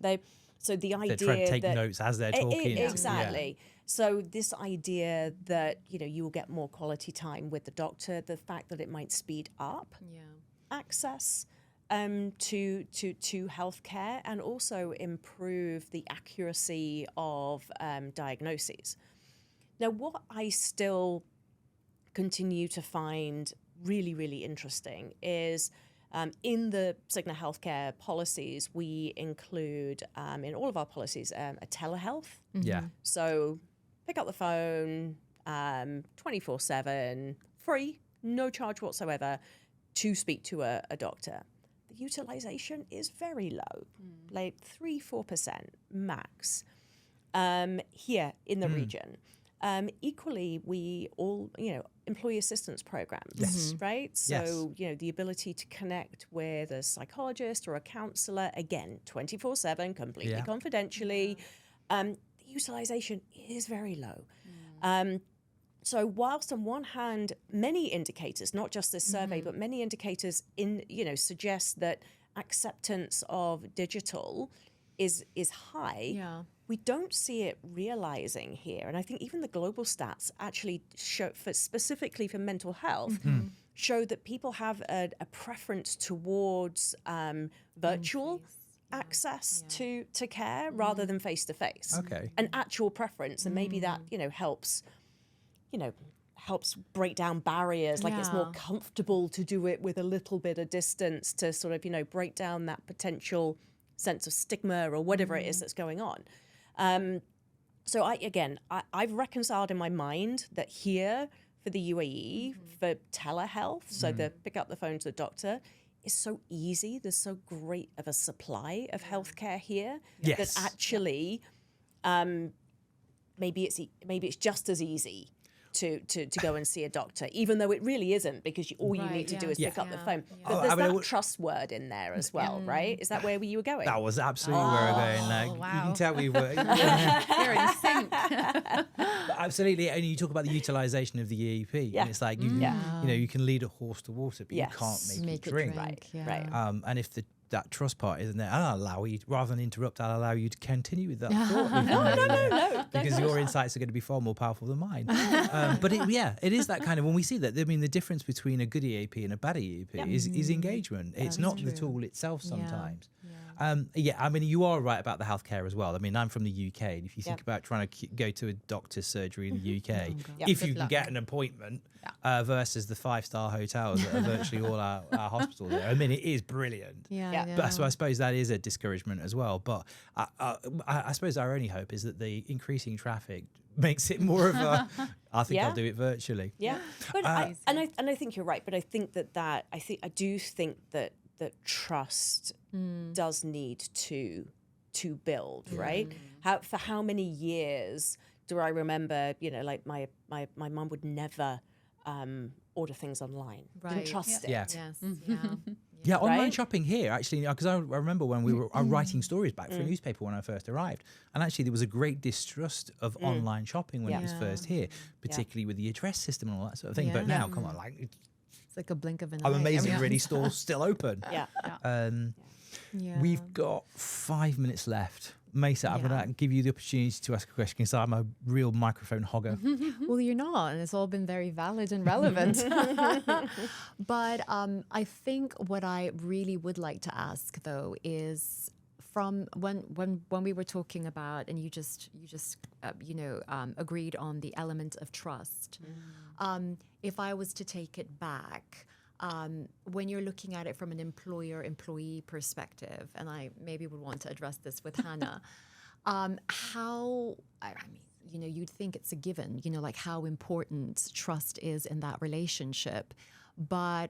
so the idea they're trying to take notes as they're talking. Exactly. So this idea that, you know, you will get more quality time with the doctor, the fact that it might speed up access to healthcare, and also improve the accuracy of diagnoses. Now, what I still continue to find really, really interesting is in the Cigna Healthcare policies, we include in all of our policies a telehealth. So pick up the phone 24/7, free, no charge whatsoever, to speak to a doctor. The utilization is very low, like 3-4% max here in the region. Equally, we all, you know, employee assistance programs, right? So, you know, the ability to connect with a psychologist or a counselor, again, 24/7, completely confidentially. The utilization is very low. So whilst on one hand, many indicators, not just this survey, but many indicators suggest that acceptance of digital is high, we don't see it realizing here. And I think even the global stats actually show, specifically for mental health, show that people have a preference towards virtual access to care rather than face-to-face. Okay. An actual preference, and maybe that, helps break down barriers, like it's more comfortable to do it with a little bit of distance to sort of, break down that potential sense of stigma or whatever it is that's going on. So I've reconciled in my mind that here for the UAE, for telehealth, so the pick up the phone to the doctor, is so easy. There's so great of a supply of healthcare here that actually maybe it's just as easy to go and see a doctor, even though it really isn't, because all you need to do is pick up the phone. But there's that trust word in there as well, right? Is that where you were going? That was absolutely where we're going. Like, wow. You can tell we were. You're in sync. Absolutely. And you talk about the utilization of the EAP. And it's like, you can lead a horse to water, but you can't make it drink. Right. And if that trust part isn't there, I'll allow you, rather than interrupt, I'll allow you to continue with that thought. No. Because your insights are going to be far more powerful than mine. But it is that kind of, when we see that, I mean, the difference between a good EAP and a bad EAP is engagement. It's not the tool itself sometimes. I mean, you are right about the healthcare as well. I mean, I'm from the UK, and if you think about trying to go to a doctor's surgery in the UK, if you can get an appointment versus the 5-star hotels that are virtually all our hospitals there, I mean, it is brilliant. But so I suppose that is a discouragement as well. But I suppose our only hope is that the increasing traffic makes it more of a, I think I'll do it virtually. But I think you're right. But I think I do think that trust does need to build, right? For how many years do I remember, like my mum would never order things online. Didn't trust it. Yeah, online shopping here, actually, because I remember when we were writing stories back for a newspaper when I first arrived, and actually there was a great distrust of online shopping when it was first here, particularly with the address system and all that sort of thing. But now, come on, like... It's like a blink of an eye. I'm amazed really stores still open. We've got 5 minutes left. Maissa, I'm going to give you the opportunity to ask a question because I'm a real microphone hogger. Well, you're not, and it's all been very valid and relevant. But I think what I really would like to ask, though, is from when we were talking about, and you just agreed on the element of trust. If I was to take it back, when you're looking at it from an employer-employee perspective, and I maybe would want to address this with Hana, you'd think it's a given, like how important trust is in that relationship. But,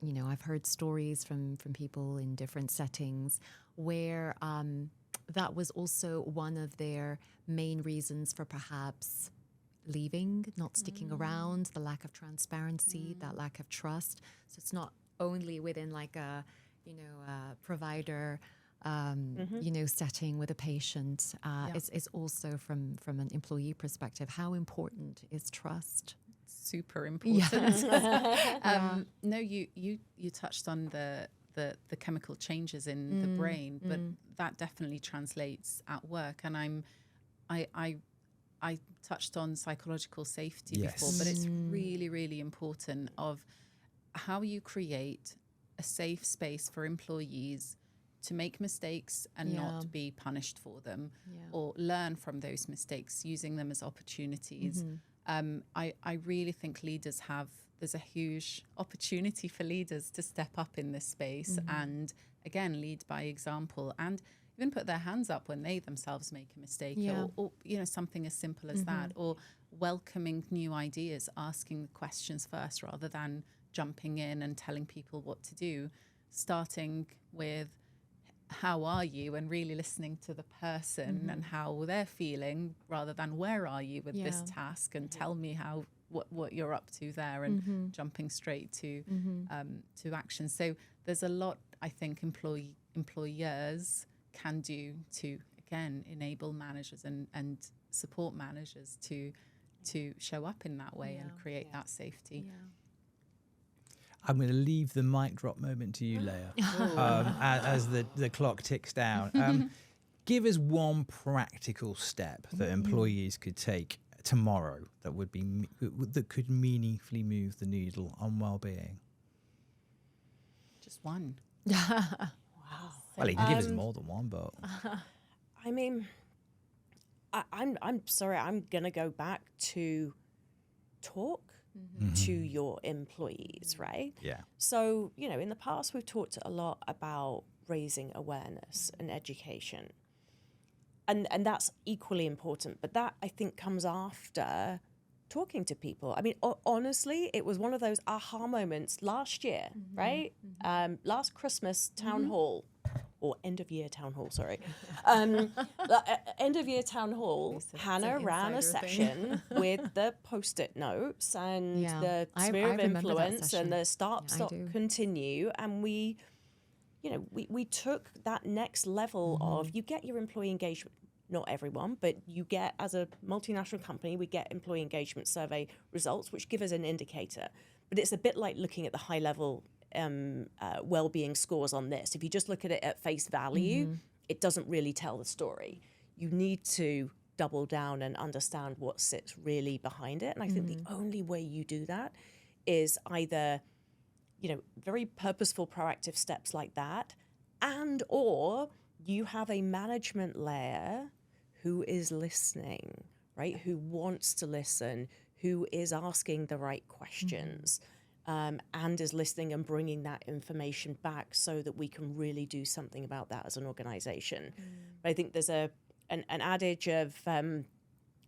I've heard stories from people in different settings where that was also one of their main reasons for perhaps leaving, not sticking around, the lack of transparency, that lack of trust. So it's not only within like a, a provider, setting with a patient. It's also from an employee perspective. How important is trust? Super important. No, you touched on the chemical changes in the brain, but that definitely translates at work. And I touched on psychological safety before, but it's really, really important of how you create a safe space for employees to make mistakes and not be punished for them, or learn from those mistakes, using them as opportunities. I really think there's a huge opportunity for leaders to step up in this space and, again, lead by example, and even put their hands up when they themselves make a mistake, or something as simple as that, or welcoming new ideas, asking the questions first rather than jumping in and telling people what to do, starting with how are you, and really listening to the person and how they're feeling, rather than where are you with this task, and tell me what you're up to there, and jumping straight to action. So there's a lot I think employers can do to, again, enable managers and support managers to show up in that way and create that safety. I'm going to leave the mic drop moment to you, Leah, as the clock ticks down. Give us one practical step that employees could take tomorrow that could meaningfully move the needle on well-being. Just one. Wow. Well, he can give us more than one, but I mean, I'm sorry, I'm gonna go back to talk to your employees, right? Yeah. So, in the past we've talked a lot about raising awareness and education. And that's equally important, but that I think comes after talking to people. I mean, honestly, it was one of those aha moments last year, right? Last Christmas town hall, or end of year town hall, sorry. End of year town hall, Hana ran a session with the post-it notes and the sphere of influence and the start, stop, continue. And we took that next level of, you get your employee engagement, not everyone, but you get, as a multinational company, we get employee engagement survey results, which give us an indicator. But it's a bit like looking at the high level well-being scores on this. If you just look at it at face value, it doesn't really tell the story. You need to double down and understand what sits really behind it. And I think the only way you do that is either, very purposeful, proactive steps like that, and or you have a management layer who is listening, right? Who wants to listen, who is asking the right questions. And is listening and bringing that information back so that we can really do something about that as an organization. But I think there's an adage of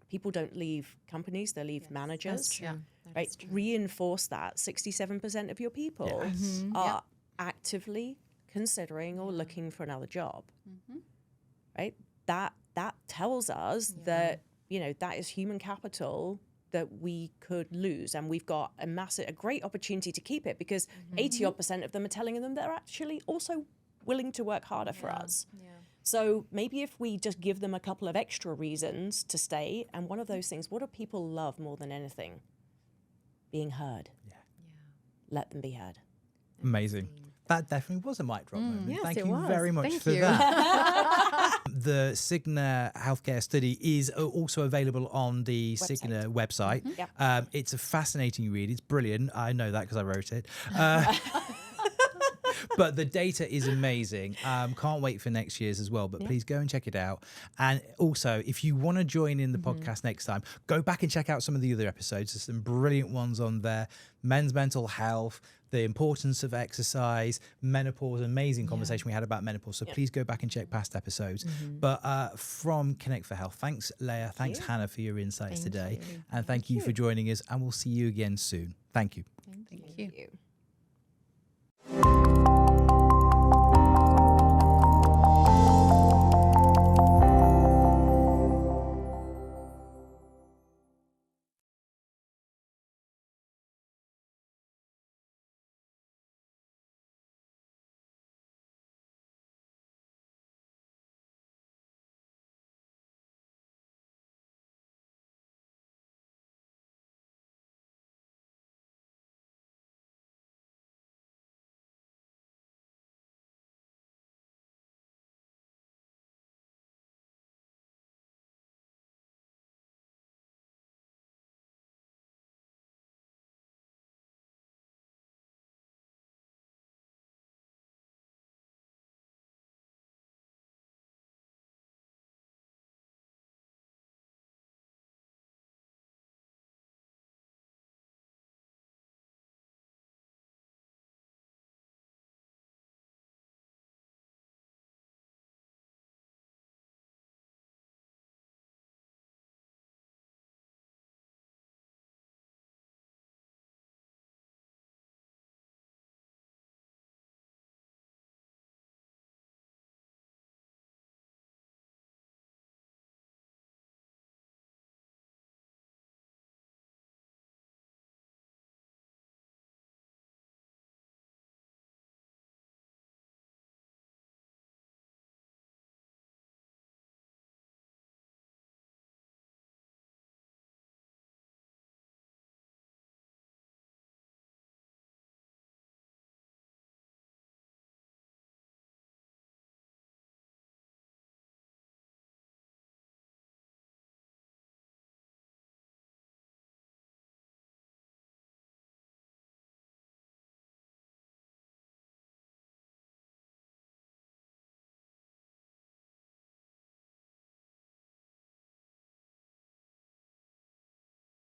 people don't leave companies, they leave managers. That's true. Right? That's true. Reinforce that. 67% of your people are actively considering or looking for another job. Right? That tells us that, that is human capital that we could lose, and we've got a great opportunity to keep it, because 80% of them are telling them they're actually also willing to work harder for us. So maybe if we just give them a couple of extra reasons to stay, and one of those things, what do people love more than anything? Being heard. Let them be heard. Amazing. That definitely was a mic drop moment. Yes, Thank it you was. very much Thank for you. that. The Cigna Healthcare Study is also available on the Cigna website. It's a fascinating read. It's brilliant. I know that because I wrote it. But the data is amazing. Can't wait for next year's as well. But please go and check it out. And also, if you want to join in the podcast next time, go back and check out some of the other episodes. There's some brilliant ones on there. Men's mental health, the importance of exercise, menopause, amazing conversation we had about menopause. So please go back and check past episodes. But from ConnectForHealth, thanks, Leah. Thanks, Hana, for your insights today. And thank you for joining us. And we'll see you again soon. Thank you. Thank you.